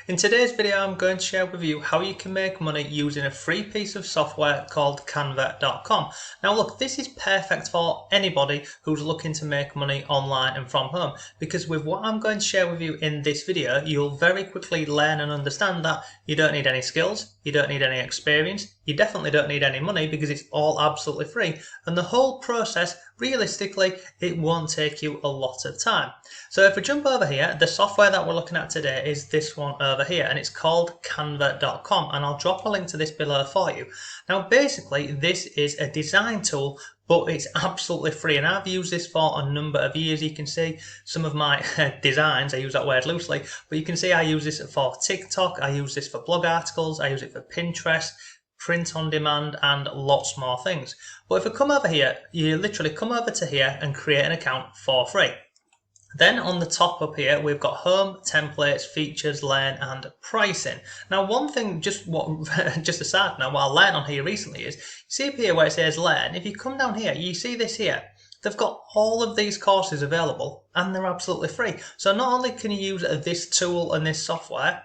In today's video, I'm going to share with you how you can make money using a free piece of software called Canva.com. Now look, this is perfect for anybody who's looking to make money online and from home, because with what I'm going to share with you in this video, you'll very quickly learn and understand that you don't need any skills, you don't need any experience, you definitely don't need any money because it's all absolutely free, and the whole process, realistically, it won't take you a lot of time. So if we jump over here, the software that we're looking at today is this one over here, and it's called Canva.com, and I'll drop a link to this below for you. Now basically this is a design tool, but it's absolutely free, and I've used this for a number of years. You can see some of my designs, I use that word loosely, but you can see I use this for TikTok, I use this for blog articles, I use it for Pinterest, print on demand, and lots more things. But if we come over here, you literally come over to here and create an account for free. Then on the top up here, we've got home, templates, features, learn, and pricing. Now one thing, just a side note, what I learned on here recently is, you see up here where it says learn, if you come down here, you see this here, they've got all of these courses available and they're absolutely free. So not only can you use this tool and this software,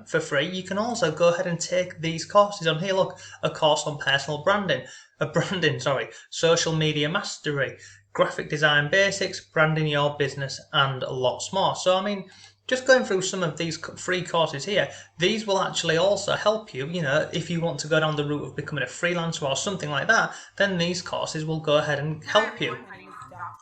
for free, you can also go ahead and take these courses on here. Look, a course on personal branding, social media mastery, graphic design basics, branding your business, and lots more. So I mean, just going through some of these free courses here, these will actually also help you, if you want to go down the route of becoming a freelancer or something like that, then these courses will go ahead and help you.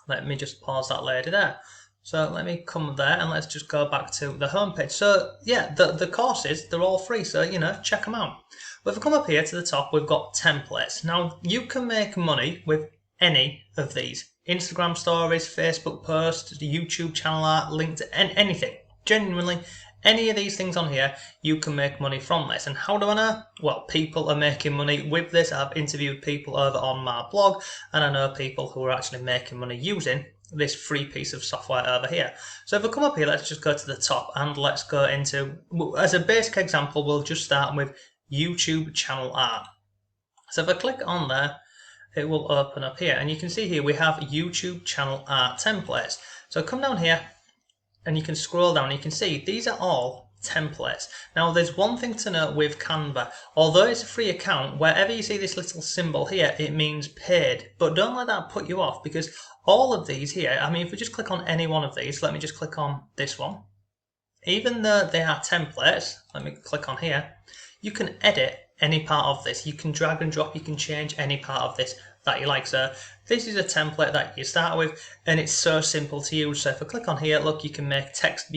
Let me just pause that lady there. So let me come there and let's just go back to the homepage. So yeah, the courses, they're all free, so check them out. But if we come up here to the top, we've got templates. Now you can make money with any of these. Instagram stories, Facebook posts, YouTube channel art, LinkedIn, anything. Genuinely, any of these things on here, you can make money from this. And how do I know? Well, people are making money with this. I've interviewed people over on my blog, and I know people who are actually making money using this free piece of software over here. So if we come up here, let's just go to the top and let's go into, as a basic example, we'll just start with YouTube channel art. So if I click on there, it will open up here, and you can see here we have YouTube channel art templates. So come down here and you can scroll down, and you can see these are all templates. Now there's one thing to note with Canva: although it's a free account, wherever you see this little symbol here, it means paid. But don't let that put you off, because all of these here, I mean, if we just click on any one of these, let me just click on this one, even though they are templates, let me click on here, you can edit any part of this. You can drag and drop, you can change any part of this that you like. So this is a template that you start with, and it's so simple to use. So if I click on here, look, you can make text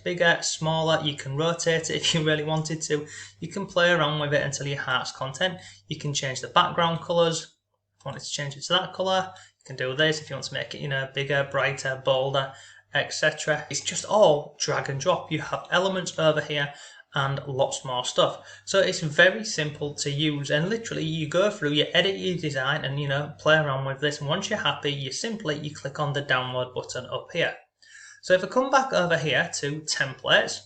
bigger, smaller, you can rotate it if you really wanted to, you can play around with it until your heart's content. You can change the background colors. If you wanted to change it to that color, you can do this. If you want to make it bigger, brighter, bolder, etc. It's just all drag and drop. You have elements over here and lots more stuff. So it's very simple to use, and literally you go through, you edit your design, and play around with this, and once you're happy, you click on the download button up here. So if I come back over here to templates,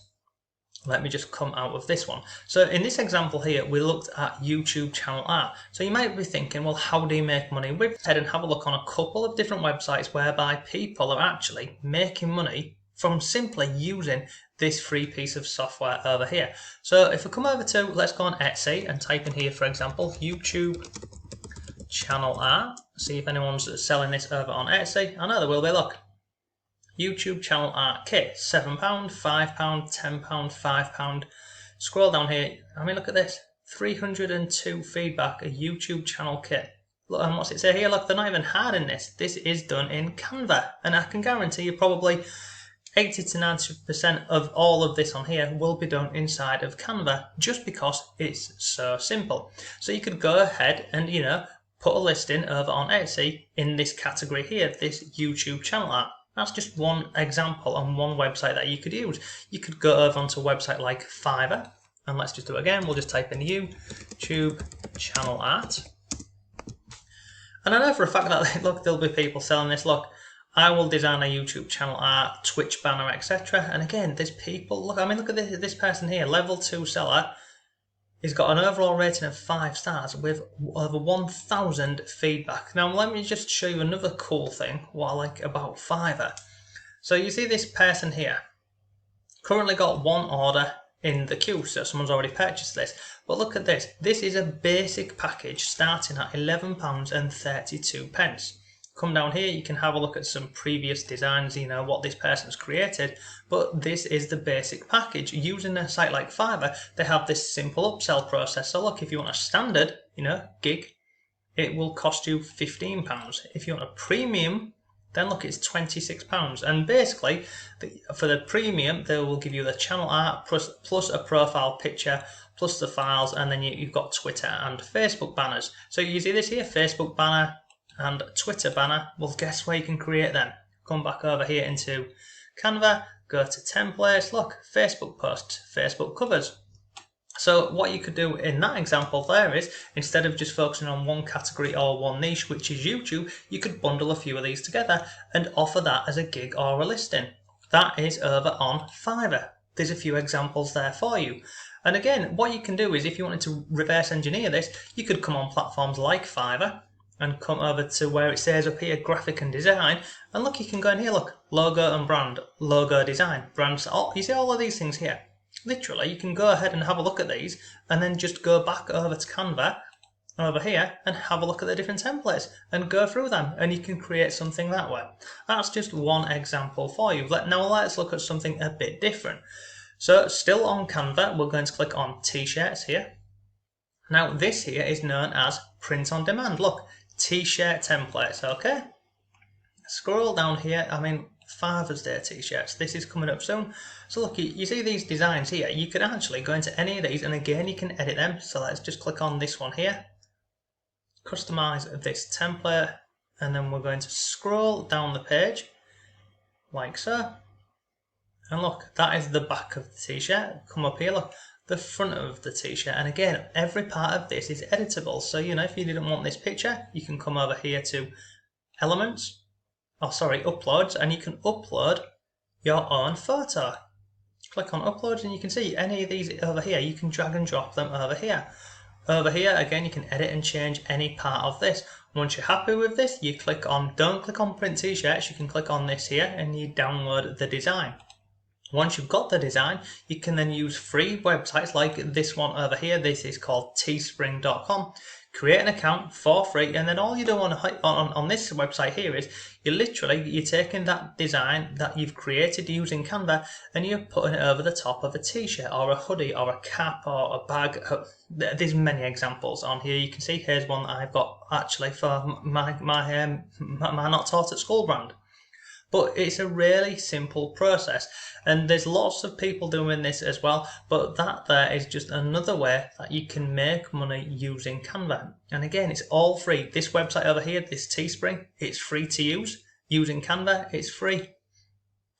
let me just come out of this one. So in this example here, we looked at YouTube channel art. So you might be thinking, well, how do you make money with it? Head and have a look on a couple of different websites whereby people are actually making money from simply using this free piece of software over here. So if we come over to, let's go on Etsy and type in here, for example, YouTube channel art. See if anyone's selling this over on Etsy. I know there will be. Look, YouTube channel art kit, £7, £5, £10, £5. Scroll down here. I mean, look at this, 302 feedback, a YouTube channel kit. Look, and what's it say here? Look, they're not even hiding this. This is done in Canva, and I can guarantee you probably 80 to 90% of all of this on here will be done inside of Canva, just because it's so simple. So you could go ahead and put a listing over on Etsy in this category here, this YouTube channel art. That's just one example on one website that you could use. You could go over onto a website like Fiverr, and let's just do it again. We'll just type in YouTube channel art, and I know for a fact that look, there'll be people selling this. Look, I will design a YouTube channel art, Twitch banner, etc. And again, there's people, look, I mean, look at this person here, level 2 seller. He's got an overall rating of 5 stars with over 1,000 feedback. Now, let me just show you another cool thing, what I like about Fiverr. So you see this person here, currently got one order in the queue, so someone's already purchased this. But look at this. This is a basic package starting at £11.32. Come down here, you can have a look at some previous designs, you know, what this person's created, but this is the basic package. Using a site like Fiverr, they have this simple upsell process. So look, if you want a standard, you know, gig, it will cost you £15. If you want a premium, then look, it's £26. And basically, for the premium, they will give you the channel art plus a profile picture, plus the files, and then you've got Twitter and Facebook banners. So you see this here, Facebook banner and Twitter banner. Well, guess where you can create them? Come back over here into Canva, go to templates, look, Facebook posts, Facebook covers. So what you could do in that example there is, instead of just focusing on one category or one niche, which is YouTube, you could bundle a few of these together and offer that as a gig or a listing. That is over on Fiverr. There's a few examples there for you. And again, what you can do is, if you wanted to reverse engineer this, you could come on platforms like Fiverr and come over to where it says up here, graphic and design, and look, you can go in here, look, logo and brand, logo design, brands, you see all of these things here. Literally, you can go ahead and have a look at these and then just go back over to Canva over here and have a look at the different templates and go through them, and you can create something that way. That's just one example for you. Now let's look at something a bit different. So still on Canva, we're going to click on t-shirts here. Now this here is known as print on demand. Look, t-shirt templates, okay? Scroll down here, I mean, Father's Day t-shirts, this is coming up soon. So look, you see these designs here, you can actually go into any of these and again you can edit them. So let's just click on this one here, customize this template, and then we're going to scroll down the page like so. And look, that is the back of the t-shirt. Come up here, look, the front of the t-shirt, and again every part of this is editable. So you know, if you didn't want this picture, you can come over here to elements, uploads, and you can upload your own photo. Click on uploads and you can see any of these over here, you can drag and drop them over here. Over here again, you can edit and change any part of this. Once you're happy with this, you click on, don't click on print t-shirts, you can click on this here and you download the design. Once you've got the design, you can then use free websites like this one over here. This is called teespring.com. Create an account for free, and then all you do on this website here is you're taking that design that you've created using Canva and you're putting it over the top of a t-shirt or a hoodie or a cap or a bag. There's many examples on here. You can see here's one that I've got actually for my Not Taught at School brand. But it's a really simple process, and there's lots of people doing this as well, but that there is just another way that you can make money using Canva. And again, it's all free. This website over here, this Teespring, it's free to use. Using Canva, it's free.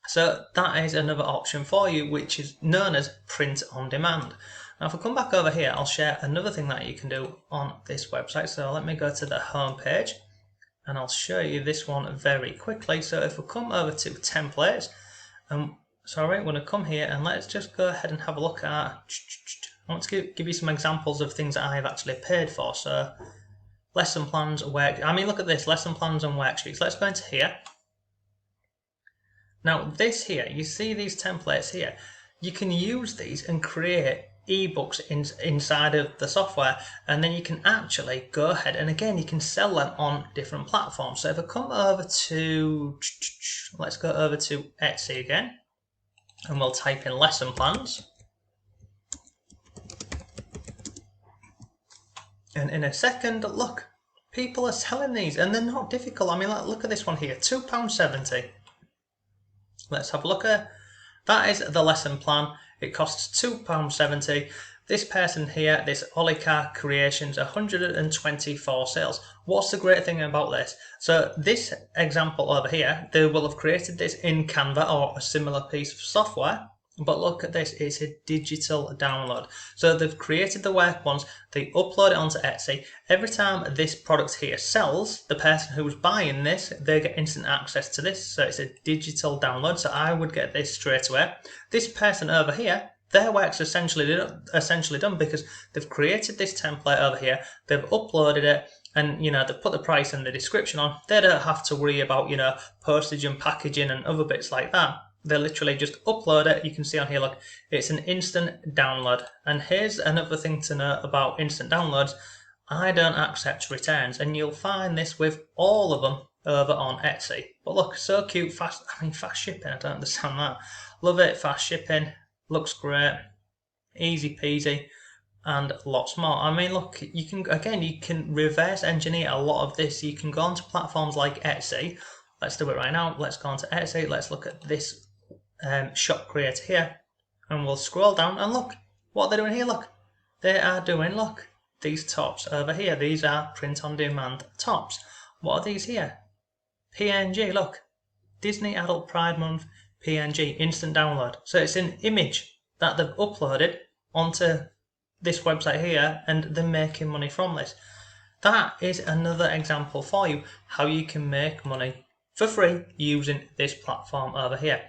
So that is another option for you, which is known as print on demand. Now if I come back over here, I'll share another thing that you can do on this website. So let me go to the home page, and I'll show you this one very quickly. So if we come over to templates, we're going to come here and let's just go ahead and have a look at, I want to give you some examples of things that I have actually paid for. So lesson plans, look at this, lesson plans and worksheets. Let's go into here. Now this here, you see these templates here, you can use these and create ebooks inside of the software, and then you can actually go ahead and again you can sell them on different platforms. So if I come over to, let's go over to Etsy again, and we'll type in lesson plans, and in a second, look, people are selling these and they're not difficult. I mean, look at this one here, £2.70. Let's have a look at that. Is the lesson plan. It costs £2.70. This person here, this Olicar Creations, 124 sales. What's the great thing about this? So this example over here, they will have created this in Canva or a similar piece of software. But look at this, it's a digital download. So they've created the work ones, they upload it onto Etsy. Every time this product here sells, the person who's buying this, they get instant access to this. So it's a digital download, so I would get this straight away. This person over here, their work's essentially done because they've created this template over here, they've uploaded it, and they've put the price and the description on. They don't have to worry about postage and packaging and other bits like that. They literally just upload it. You can see on here, look, it's an instant download. And here's another thing to know about instant downloads. I don't accept returns, and you'll find this with all of them over on Etsy. But look, so cute, fast shipping, I don't understand that. Love it, fast shipping, looks great, easy peasy, and lots more. I mean, look, you can reverse engineer a lot of this. You can go onto platforms like Etsy. Let's do it right now. Let's go onto Etsy. Let's look at this shop creator here, and we'll scroll down and look what they're doing here. Look, they are doing, look, these tops over here. These are print on demand tops. What are these here? PNG, look, Disney Adult Pride Month PNG instant download. So it's an image that they've uploaded onto this website here, and they're making money from this. That is another example for you how you can make money for free using this platform over here.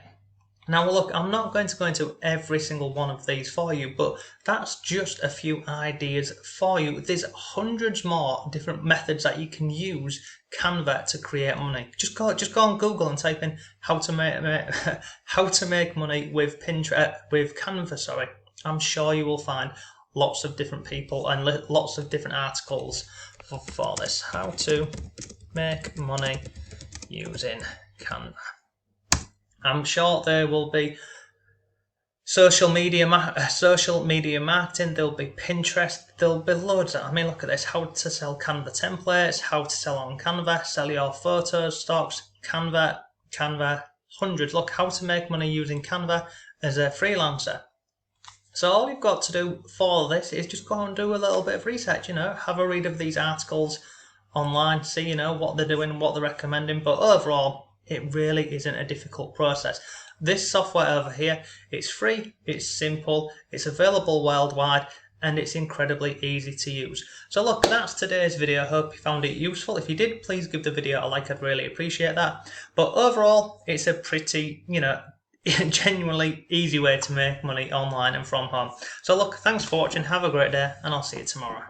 Now look, I'm not going to go into every single one of these for you, but that's just a few ideas for you. There's hundreds more different methods that you can use Canva to create money. Just go on Google and type in how to make money with Canva. Sorry, I'm sure you will find lots of different people and lots of different articles for this. How to make money using Canva. I'm sure there will be social media marketing, there'll be Pinterest, there'll be loads. I mean, look at this, how to sell Canva templates, how to sell on Canva, sell your photos, stocks, Canva, hundreds. Look, how to make money using Canva as a freelancer. So all you've got to do for this is just go and do a little bit of research, have a read of these articles online, see, what they're doing, what they're recommending, but overall, it really isn't a difficult process. This software over here, it's free, it's simple, it's available worldwide, and it's incredibly easy to use. So look, that's today's video. I hope you found it useful. If you did, please give the video a like. I'd really appreciate that. But overall, it's a pretty, genuinely easy way to make money online and from home. So look, thanks for watching. Have a great day, and I'll see you tomorrow.